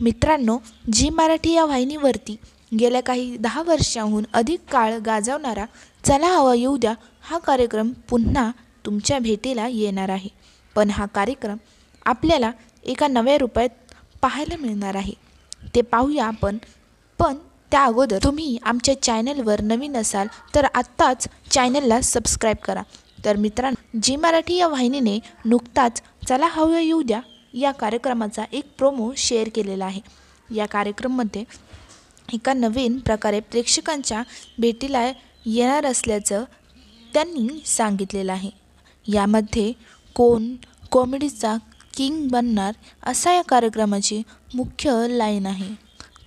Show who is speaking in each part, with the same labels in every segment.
Speaker 1: मित्रांनो, जी मराठी या वाहिनीवरती गेल्या काही 10 वर्षांहून अधिक काळ गाजवणारा चला हवा येऊ द्या हा कार्यक्रम पुन्हा तुमच्या भेटीला येणार आहे. पण हा कार्यक्रम आपल्याला एका नव्या रूपात पाहायला मिळणार आहे. ते पाहूया आपण. पण त्या अगोदर तुम्ही आमच्या चॅनलवर नवीन असाल तर आत्ताच चॅनलला सबस्क्राईब करा. तर मित्रांनो, जी मराठी या वाहिनीने नुकताच चला हवा येऊ द्या या कार्यक्रमाचा एक प्रोमो शेअर केलेला आहे. या कार्यक्रमामध्ये एका नवीन प्रकारे प्रेक्षकांच्या भेटीला येणार असल्याचं त्यांनी सांगितलेलं आहे. यामध्ये कोण कॉमेडीचा किंग बनणार असा या कार्यक्रमाची मुख्य लाईन आहे.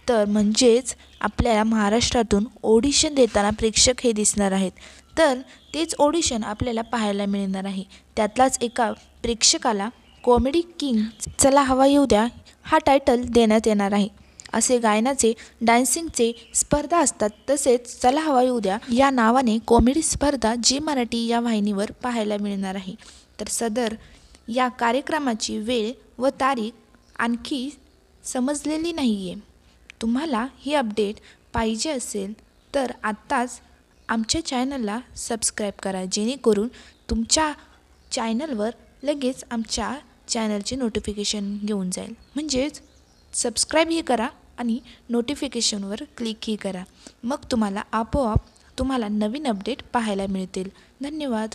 Speaker 1: तर म्हणजेच आपल्याला महाराष्ट्रातून ऑडिशन देताना प्रेक्षक हे दिसणार आहेत. तर तेच ऑडिशन आपल्याला पाहायला मिळणार आहे. त्यातलाच एका प्रेक्षकाला कॉमेडी किंग चला हवा येऊ द्या हा टायटल देण्यात येणार आहे. असे गायनाचे डान्सिंगचे स्पर्धा असतात. तसेच चला हवा येऊ द्या या नावाने कॉमेडी स्पर्धा जी मराठी या वाहिनीवर पाहायला मिळणार आहे. तर सदर या कार्यक्रमाची वेळ व तारीख आणखी समजलेली नाही आहे. तुम्हाला ही अपडेट पाहिजे असेल तर आत्ताच आमच्या चॅनलला सबस्क्राईब करा, जेणेकरून तुमच्या चॅनलवर लगेच आमच्या चॅनलचे नोटिफिकेशन घेऊन जाईल. म्हणजेच सबस्क्राईबही करा आणि नोटिफिकेशनवर क्लिकही करा. मग तुम्हाला आपोआप नवीन अपडेट पाहायला मिळतील. धन्यवाद.